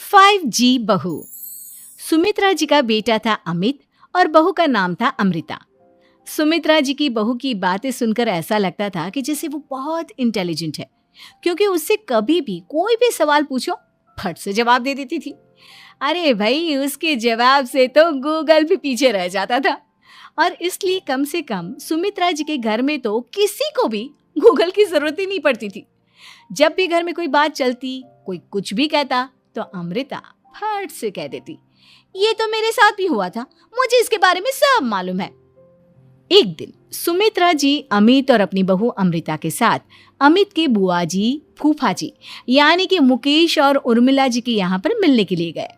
5G बहू। सुमित्रा जी का बेटा था अमित और बहू का नाम था अमृता। सुमित्रा जी की बहू की बातें सुनकर ऐसा लगता था कि जैसे वो बहुत इंटेलिजेंट है, क्योंकि उससे कभी भी कोई भी सवाल पूछो फट से जवाब दे देती थी। अरे भाई, उसके जवाब से तो गूगल भी पीछे रह जाता था। और इसलिए कम से कम सुमित्रा जी के घर में तो किसी को भी गूगल की जरूरत ही नहीं पड़ती थी। जब भी घर में कोई बात चलती, कोई कुछ भी कहता, तो अमृता फट से कह देती, ये तो मेरे साथ भी हुआ था, मुझे इसके बारे में सब मालूम है। एक दिन सुमित्रा जी अमित और अपनी बहू अमृता के साथ अमित के बुआ जी, फूफा जी यानी कि मुकेश और उर्मिला जी के यहाँ पर मिलने के लिए गए।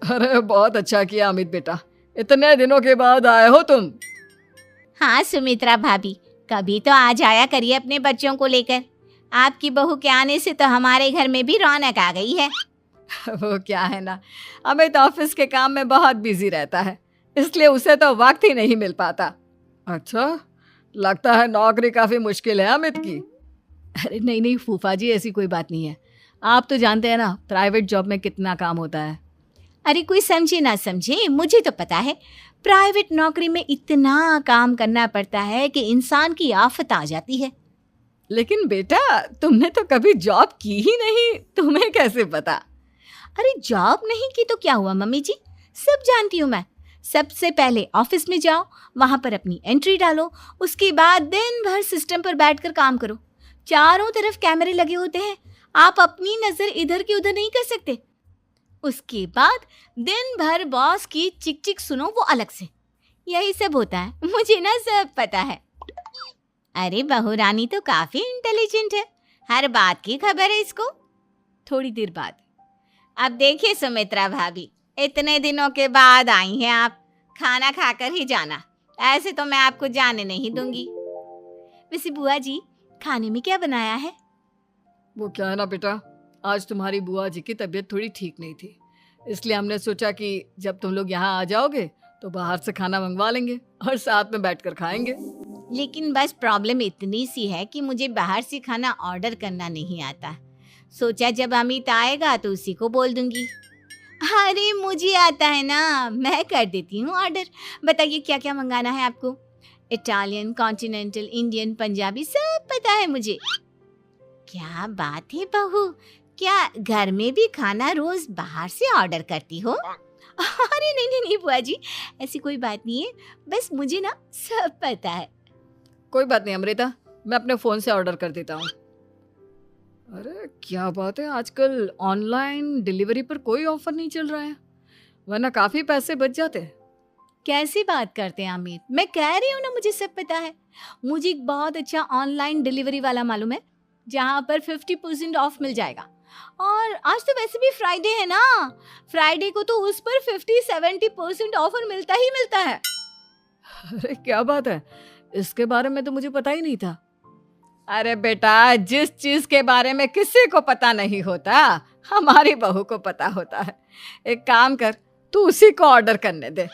अरे बहुत अच्छा किया अमित बेटा, इतने दिनों के बाद आए हो तुम। हाँ सुमित्रा भाभी, कभी तो आ जाया करिए अपने बच्चों को लेकर। आपकी बहू के आने से तो हमारे घर में भी रौनक आ गई है। वो क्या है ना, अमित ऑफिस के काम में बहुत बिजी रहता है, इसलिए उसे तो वक्त ही नहीं मिल पाता। अच्छा, लगता है नौकरी काफी मुश्किल है अमित की। अरे नहीं नहीं फूफा जी, ऐसी कोई बात नहीं है। आप तो जानते हैं ना प्राइवेट जॉब में कितना काम होता है। अरे कोई समझे ना समझे, मुझे तो पता है प्राइवेट नौकरी में इतना काम करना पड़ता है कि इंसान की आफत आ जाती है। लेकिन बेटा, तुमने तो कभी जॉब की ही नहीं, तुम्हें कैसे पता? अरे जॉब नहीं की तो क्या हुआ मम्मी जी, सब जानती हूँ मैं। सबसे पहले ऑफिस में जाओ, वहां पर अपनी एंट्री डालो, उसके बाद दिन भर सिस्टम पर बैठकर काम करो। चारों तरफ कैमरे लगे होते हैं, आप अपनी नजर इधर की उधर नहीं कर सकते। उसके बाद दिन भर बॉस की चिक चिक सुनो, वो अलग से। यही सब होता है, मुझे ना सब पता है। अरे बहू रानी तो काफी इंटेलिजेंट है, हर बात की खबर है इसको। थोड़ी देर बाद, अब देखिए सुमित्रा भाभी, इतने दिनों के बाद आई हैं आप, खाना खाकर ही जाना, ऐसे तो मैं आपको जाने नहीं दूंगी। वैसे बुआ जी, खाने में क्या बनाया है? वो क्या है ना बेटा, आज तुम्हारी बुआ जी की तबीयत थोड़ी ठीक नहीं थी, इसलिए हमने सोचा कि जब तुम लोग यहाँ आ जाओगे तो बाहर से खाना मंगवा लेंगे और साथ में बैठकर खाएंगे। लेकिन बस प्रॉब्लम इतनी सी है कि मुझे बाहर से खाना ऑर्डर करना नहीं आता। सोचा जब अमित आएगा तो उसी को बोल दूंगी। अरे मुझे आता है ना, मैं कर देती हूँ ऑर्डर। बताइए क्या क्या मंगाना है आपको? इटालियन, कॉन्टिनेंटल, इंडियन, पंजाबी, सब पता है मुझे। क्या बात है बहू, क्या घर में भी खाना रोज बाहर से ऑर्डर करती हो? अरे नहीं नहीं नहीं बुआ जी, ऐसी कोई बात नहीं है, बस मुझे ना सब पता है। कोई बात नहीं अमृता, मैं अपने फोन से ऑर्डर कर देता हूँ। अरे क्या बात है, आजकल ऑनलाइन डिलीवरी पर कोई ऑफर नहीं चल रहा है, वरना काफी पैसे बच जाते हैं। कैसी बात करते हैं अमित, मैं कह रही हूँ ना मुझे सब पता है। मुझे एक बहुत अच्छा ऑनलाइन डिलीवरी वाला मालूम है, जहाँ पर 50% ऑफ मिल जाएगा। और आज तो वैसे भी फ्राइडे है ना, फ्राइडे को तो उस पर 50-70% ऑफर मिलता ही मिलता है। अरे क्या बात है, इसके बारे में तो मुझे पता ही नहीं था। अरे बेटा, जिस चीज के बारे में किसी को पता नहीं होता, हमारी बहू को पता होता है। एक काम कर, तू उसी को ऑर्डर करने दे।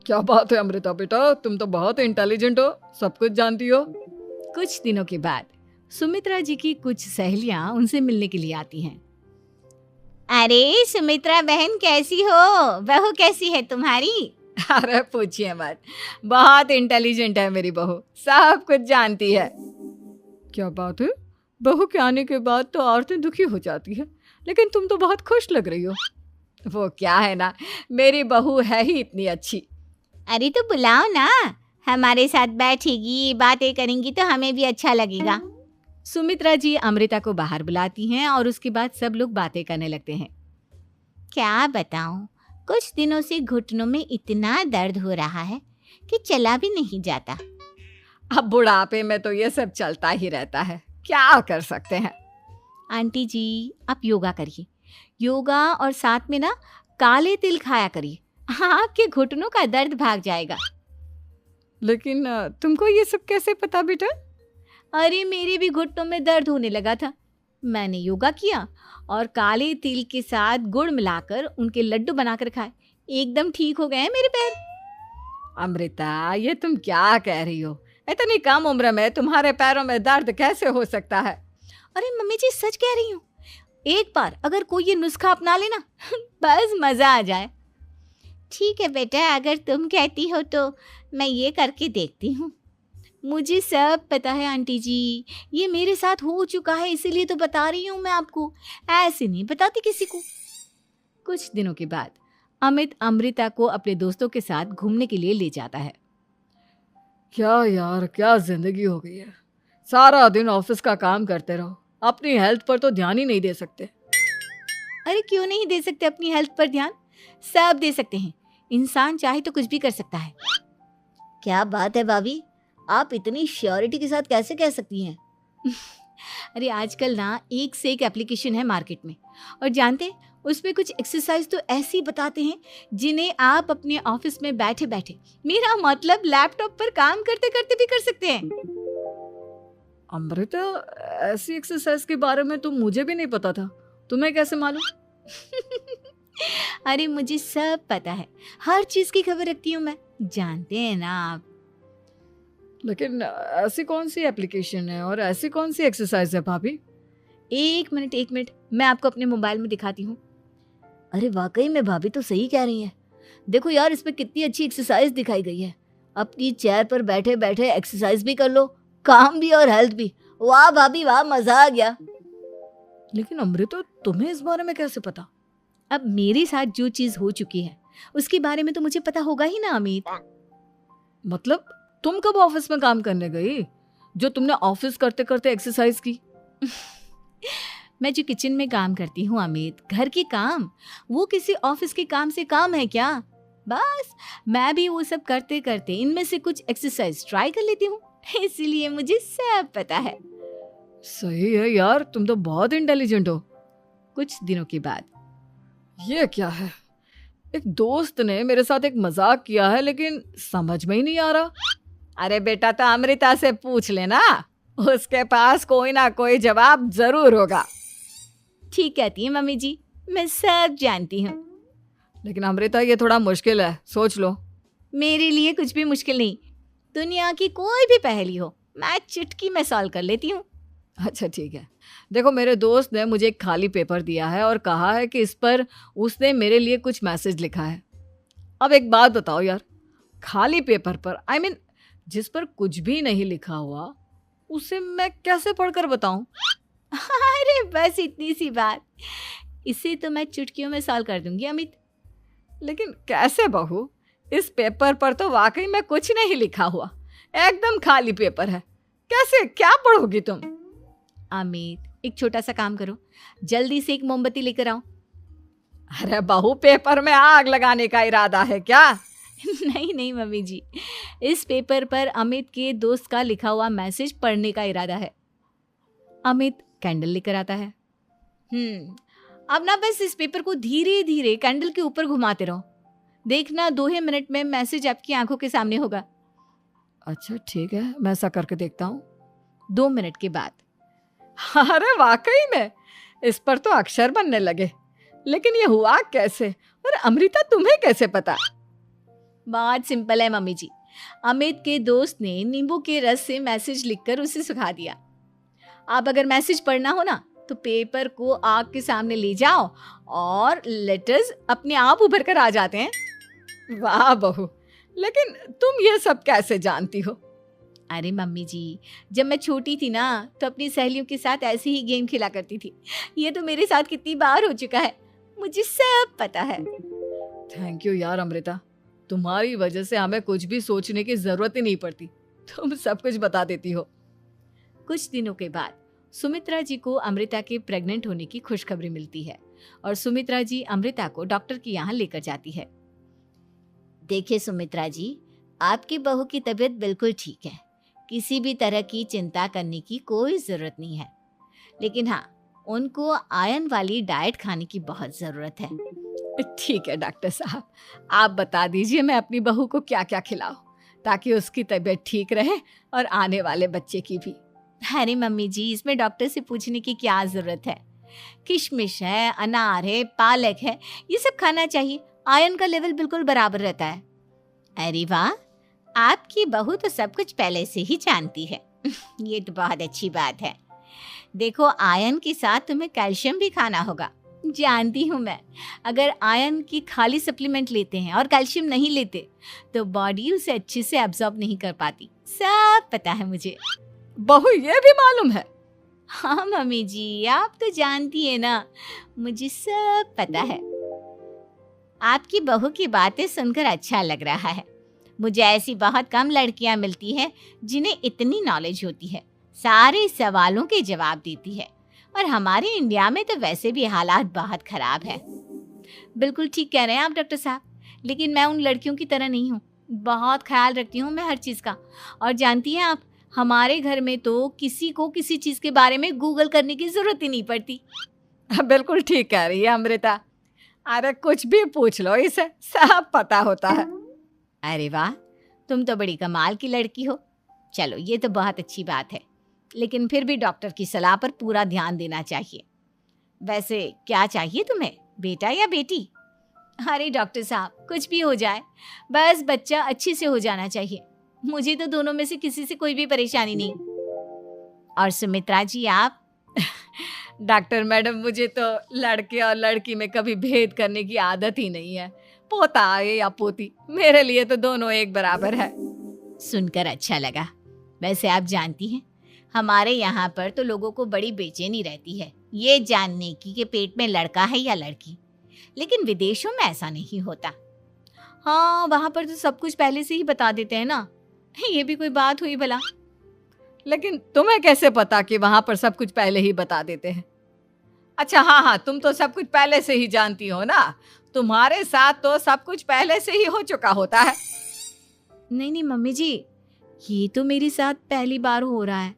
क्या बात है अमृता बेटा, तुम तो बहुत इंटेलिजेंट हो, सब कुछ जानती हो। कुछ दिनों के बाद सुमित्रा जी की कुछ सहेलियां उनसे मिलने के लिए आती हैं। अरे सुमित्रा बहन कैसी हो, बहू कैसी है तुम्हारी? अरे पूछिए मत, बहुत इंटेलिजेंट है मेरी बहू, सब कुछ जानती है। क्या बात है, बहू के आने के बाद तो औरतें दुखी हो जाती है, लेकिन तुम तो बहुत खुश लग रही हो। वो क्या है ना, मेरी बहू है ही इतनी अच्छी। अरे तो बुलाओ ना, हमारे साथ बैठेगी, बातें करेंगी तो हमें भी अच्छा लगेगा। सुमित्रा जी अमृता को बाहर बुलाती हैं और उसके बाद सब लोग बातें करने लगते हैं। क्या बताऊं, कुछ दिनों से घुटनों में इतना दर्द हो रहा है कि चला भी नहीं जाता। अब बुढ़ापे में तो ये सब चलता ही रहता है, क्या कर सकते हैं। आंटी जी, आप योगा करिए, योगा और साथ में ना काले तिल खाया करिए, आपके घुटनों का दर्द भाग जाएगा। लेकिन तुमको ये सब कैसे पता बेटा? अरे मेरे भी घुटनों में दर्द होने लगा था, मैंने योगा किया और काले तिल के साथ गुड़ मिलाकर उनके लड्डू बनाकर खाए, एकदम ठीक हो गए हैं मेरे पैर। अमृता, ये तुम क्या कह रही हो? इतनी कम उम्र में तुम्हारे पैरों में दर्द कैसे हो सकता है? अरे मम्मी जी सच कह रही हूँ, एक बार अगर कोई ये नुस्खा अपना लेना बस मज़ा आ जाए। ठीक है बेटा, अगर तुम कहती हो तो मैं ये करके देखती हूँ। मुझे सब पता है आंटी जी, ये मेरे साथ हो चुका है, इसीलिए तो बता रही हूँ मैं आपको, ऐसे नहीं बताती किसी को। कुछ दिनों के बाद अमित अमृता को अपने दोस्तों के साथ घूमने के लिए ले जाता है। क्या यार, क्या जिंदगी हो गई है। सारा दिन ऑफिस का काम करते रहो, अपनी हेल्थ पर तो ध्यान ही नहीं दे सकते। अरे क्यों नहीं दे सकते अपनी हेल्थ पर ध्यान? सब दे सकते हैं, इंसान चाहे तो कुछ भी कर सकता है। क्या बात है भाभी, आप इतनी श्योरिटी के साथ कैसे कह सकती हैं? अरे आजकल ना एक से एक एप्लीकेशन है मार्केट में, और जानते हैं उसमें कुछ एक्सरसाइज तो ऐसी बताते हैं जिन्हें आप अपने ऑफिस में बैठे बैठे, मेरा मतलब लैपटॉप पर काम करते करते भी कर सकते हैं। अमृता, ऐसी एक्सरसाइज के बारे में तो मुझे भी नहीं पता था, तुम्हें कैसे मालूम? अरे मुझे सब पता है, हर चीज की खबर रखती हूँ मैं, जानते हैं ना आप। लेकिन ऐसी कौन सी एप्लीकेशन है और ऐसी कौन सी एक्सरसाइज है भाभी? एक मिनट, मैं आपको अपने मोबाइल में दिखाती हूँ। अरे वाकई में भाभी तो सही कह रही हैं। देखो यार, इसमें कितनी अच्छी एक्सरसाइज दिखाई गई है। अपनी चेयर पर बैठे बैठे एक्सरसाइज भी कर लो, काम भी और हेल्थ भी। वाह भाभी वाह, मजा आ गया। लेकिन अमृता, तुम्हें इस बारे में कैसे पता? अब मेरे साथ जो चीज हो चुकी है उसके बारे में तो मुझे पता होगा ही ना अमित। मतलब तुम कब ऑफिस में काम करने गई जो तुमने ऑफिस करते करते एक्सरसाइज की? मैं जो किचन में काम करती हूँ अमित, घर के काम, वो किसी ऑफिस के काम से काम है क्या? बस मैं भी वो सब करते करते इनमें से कुछ एक्सरसाइज ट्राई कर लेती हूँ, इसीलिए मुझे सब पता है। सही है यार, तुम तो बहुत इंटेलिजेंट हो। कुछ दिनों के बाद ये क्या है? एक दोस्त ने मेरे साथ एक मजाक किया है, लेकिन समझ में ही नहीं आ रहा। अरे बेटा, तो अमृता से पूछ लेना, उसके पास कोई ना कोई जवाब जरूर होगा। ठीक कहती है मम्मी जी, मैं सब जानती हूँ। लेकिन अमृता, ये थोड़ा मुश्किल है, सोच लो। मेरे लिए कुछ भी मुश्किल नहीं, दुनिया की कोई भी पहेली हो मैं चुटकी में सॉल्व कर लेती हूँ। अच्छा ठीक है, देखो मेरे दोस्त ने मुझे एक खाली पेपर दिया है और कहा है कि इस पर उसने मेरे लिए कुछ मैसेज लिखा है। अब एक बात बताओ यार, खाली पेपर पर, आई मीन जिस पर कुछ भी नहीं लिखा हुआ, उसे मैं कैसे पढ़कर बताऊं? अरे बस इतनी सी बात, इसे तो मैं चुटकियों में सॉल्व कर दूंगी अमित। लेकिन कैसे बहू? इस पेपर पर तो वाकई में कुछ नहीं लिखा हुआ, एकदम खाली पेपर है, कैसे, क्या पढ़ोगी तुम? अमित, एक छोटा सा काम करो, जल्दी से एक मोमबत्ती लेकर आओ। अरे बहू, पेपर में आग लगाने का इरादा है क्या? नहीं मम्मी जी, इस पेपर पर अमित के दोस्त का लिखा हुआ मैसेज पढ़ने का इरादा है। अमित कैंडल लेकर आता है। अब ना बस इस पेपर को धीरे धीरे कैंडल के ऊपर घुमाते रहो, देखना 2 ही मिनट में मैसेज आपकी आंखों के सामने होगा। अच्छा ठीक है, मैं ऐसा करके देखता हूँ। 2 मिनट के बाद, अरे वाकई में इस पर तो अक्षर बनने लगे, लेकिन ये हुआ कैसे? और अमृता, तुम्हें कैसे पता? बात सिंपल है मम्मी जी, अमित के दोस्त ने नींबू के रस से मैसेज लिखकर उसे सुखा दिया। आप अगर मैसेज पढ़ना हो ना तो पेपर को आग के सामने ले जाओ और लेटर्स अपने आप उभर कर आ जाते हैं। वाह बहू, लेकिन तुम ये सब कैसे जानती हो? अरे मम्मी जी, जब मैं छोटी थी ना तो अपनी सहेलियों के साथ ऐसे ही गेम खेला करती थी। ये तो मेरे साथ कितनी बार हो चुका है, मुझे सब पता है। थैंक यू यार अमृता, तुम्हारी वजह से हमें कुछ भी सोचने की जरूरत ही नहीं पड़ती, तुम सब कुछ बता देती हो। कुछ दिनों के बाद सुमित्रा जी को अमृता के प्रेग्नेंट होने की खुशखबरी मिलती है और सुमित्रा जी अमृता को डॉक्टर के यहाँ लेकर जाती है। देखिए सुमित्रा जी, आपकी बहू की तबीयत बिल्कुल ठीक है, किसी भी तरह की चिंता करने की कोई ज़रूरत नहीं है। लेकिन हाँ, उनको आयरन वाली डाइट खाने की बहुत ज़रूरत है। ठीक है डॉक्टर साहब, आप बता दीजिए मैं अपनी बहू को क्या क्या खिलाऊं ताकि उसकी तबीयत ठीक रहे और आने वाले बच्चे की भी। अरे मम्मी जी, इसमें डॉक्टर से पूछने की क्या ज़रूरत है? किशमिश है, अनार है, पालक है, ये सब खाना चाहिए, आयरन का लेवल बिल्कुल बराबर रहता है। अरे वाह, आपकी बहू तो सब कुछ पहले से ही जानती है। ये तो बहुत अच्छी बात है। देखो, आयरन के साथ तुम्हें कैल्शियम भी खाना होगा। जानती हूँ मैं, अगर आयरन की खाली सप्लीमेंट लेते हैं और कैल्शियम नहीं लेते तो बॉडी उसे अच्छे से एब्जॉर्ब नहीं कर पाती। सब पता है मुझे। बहू ये भी मालूम है? हाँ मम्मी जी, आप तो जानती है ना, मुझे सब पता है। आपकी बहू की बातें सुनकर अच्छा लग रहा है। मुझे ऐसी बहुत कम लड़कियां मिलती हैं जिन्हें इतनी नॉलेज होती है, सारे सवालों के जवाब देती है। और हमारे इंडिया में तो वैसे भी हालात बहुत खराब है। बिल्कुल ठीक कह रहे हैं आप डॉक्टर साहब, लेकिन मैं उन लड़कियों की तरह नहीं हूँ। बहुत ख्याल रखती हूँ मैं हर चीज़ का। और जानती हैं आप, हमारे घर में तो किसी को किसी चीज़ के बारे में गूगल करने की ज़रूरत ही नहीं पड़ती। बिल्कुल ठीक कह रही है अमृता। अरे कुछ भी पूछ लो इसे, सब पता होता है। अरे वाह, तुम तो बड़ी कमाल की लड़की हो। चलो, ये तो बहुत अच्छी बात है, लेकिन फिर भी डॉक्टर की सलाह पर पूरा ध्यान देना चाहिए। वैसे क्या चाहिए तुम्हें, बेटा या बेटी? अरे डॉक्टर साहब, कुछ भी हो जाए, बस बच्चा अच्छे से हो जाना चाहिए। मुझे तो दोनों में से किसी से कोई भी परेशानी नहीं। और सुमित्रा जी, आप? डॉक्टर मैडम, मुझे तो लड़के और लड़की में कभी भेद करने की आदत ही नहीं है। पोता आए या पोती, मेरे लिए तो दोनों एक बराबर है। सुनकर अच्छा लगा। वैसे आप जानती हैं, हमारे यहाँ पर तो लोगों को बड़ी बेचैनी रहती है ये जानने की कि पेट में लड़का है या लड़की, लेकिन विदेशों में ऐसा नहीं होता। हाँ, वहाँ पर तो सब कुछ पहले से ही बता देते हैं ना। ये भी कोई बात हुई भला? लेकिन तुम्हें कैसे पता कि वहां पर सब कुछ पहले ही बता देते हैं? अच्छा हाँ, तुम तो सब कुछ पहले से ही जानती हो ना। तुम्हारे साथ तो सब कुछ पहले से ही हो चुका होता है। नहीं मम्मी जी, ये तो मेरे साथ पहली बार हो रहा है,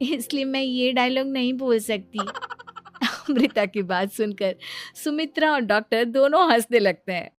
इसलिए मैं ये डायलॉग नहीं बोल सकती। अमृता की बात सुनकर सुमित्रा और डॉक्टर दोनों हंसने लगते हैं।